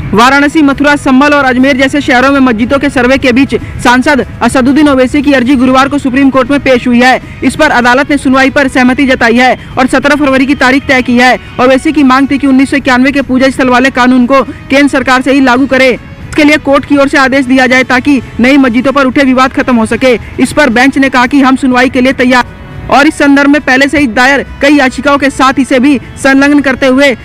वाराणसी, मथुरा, संभल और अजमेर जैसे शहरों में मस्जिदों के सर्वे के बीच सांसद असदुद्दीन ओवैसी की अर्जी गुरुवार को सुप्रीम कोर्ट में पेश हुई है। इस पर अदालत ने सुनवाई पर सहमति जताई है और 17 फरवरी की तारीख तय की है। ओवैसी की मांग थी कि 1991 के पूजा स्थल वाले कानून को केंद्र सरकार से ही लागू करे। इसके लिए कोर्ट की ओर से आदेश दिया जाए ताकि नई मस्जिदों पर उठे विवाद खत्म हो सके। इस पर बेंच ने कहा कि हम सुनवाई के लिए तैयार और इस संदर्भ में पहले से ही दायर कई याचिकाओं के साथ इसे भी संलग्न करते हुए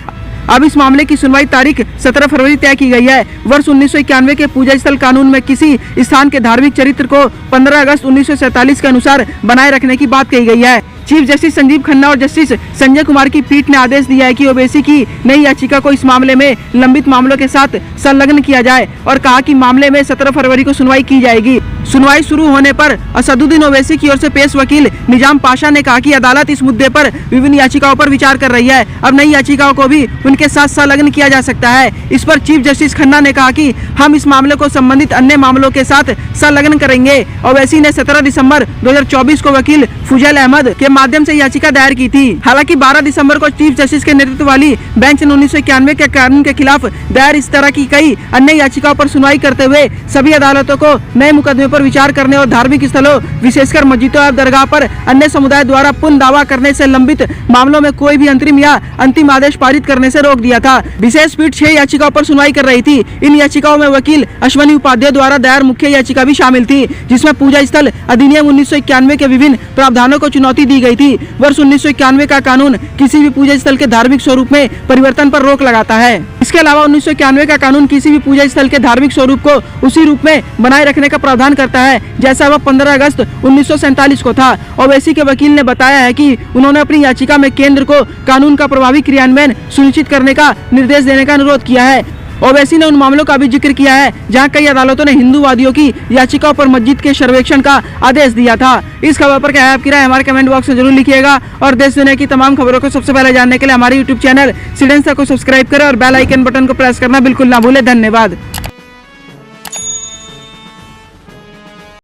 अब इस मामले की सुनवाई तारीख 17 फरवरी तय की गई है। वर्ष 1991 के पूजा स्थल कानून में किसी स्थान के धार्मिक चरित्र को 15 अगस्त 1947 के अनुसार बनाए रखने की बात कही गई है। चीफ जस्टिस संजीव खन्ना और जस्टिस संजय कुमार की पीठ ने आदेश दिया है कि ओवैसी की नई याचिका को इस मामले में लंबित मामलों के साथ संलग्न किया जाए और कहा कि मामले में 17 फरवरी को सुनवाई की जाएगी। सुनवाई शुरू होने पर असदुद्दीन ओवैसी की ओर से पेश वकील निजाम पाशा ने कहा कि अदालत इस मुद्दे पर विभिन्न याचिकाओं पर विचार कर रही है। अब नई याचिकाओं को भी उनके साथ संलग्न किया जा सकता है। इस पर चीफ जस्टिस खन्ना ने कहा कि हम इस मामले को संबंधित अन्य मामलों के साथ संलग्न करेंगे। ओवैसी ने 17 दिसंबर 2024 को वकील फुजैल अहमद के माध्यम से याचिका दायर की थी। हालांकि 12 दिसंबर को चीफ जस्टिस के नेतृत्व वाली बेंच ने 1991 के कानून के खिलाफ दायर इस तरह की कई अन्य याचिकाओं पर सुनवाई करते हुए सभी अदालतों को नए मुकदमे पर विचार करने और धार्मिक स्थलों विशेषकर मस्जिदों और दरगाह पर अन्य समुदाय द्वारा पुनः दावा करने से लंबित मामलों में कोई भी अंतरिम या अंतिम आदेश पारित करने से रोक दिया था। विशेष पीठ 6 याचिकाओं पर सुनवाई कर रही थी। इन याचिकाओं में वकील अश्वनी उपाध्याय द्वारा दायर मुख्य याचिका भी शामिल थी, जिसमें पूजा स्थल अधिनियम 1991 के विभिन्न प्रावधानों को चुनौती दी गई थी। वर्ष 1991 का कानून किसी भी पूजा स्थल के धार्मिक स्वरूप में परिवर्तन पर रोक लगाता है। इसके अलावा 1991 का कानून किसी भी पूजा स्थल के धार्मिक स्वरूप को उसी रूप में बनाए रखने का प्रावधान करता है जैसा वह 15 अगस्त 1947 को था। ओवैसी के वकील ने बताया है कि उन्होंने अपनी याचिका में केंद्र को कानून का प्रभावी क्रियान्वयन सुनिश्चित करने का निर्देश देने का अनुरोध किया है। ओवैसी ने उन मामलों का भी जिक्र किया है जहां कई अदालतों ने हिंदूवादियों की याचिकाओं पर मस्जिद के सर्वेक्षण का आदेश दिया था। इस खबर पर क्या है आपकी राय, हमारे कमेंट बॉक्स में जरूर लिखिएगा और देश दुनिया की तमाम खबरों को सबसे पहले जानने के लिए हमारे यूट्यूब चैनल सिडेंसा को सब्सक्राइब करें और बेल आइकन बटन को प्रेस करना बिल्कुल ना भूलें। धन्यवाद।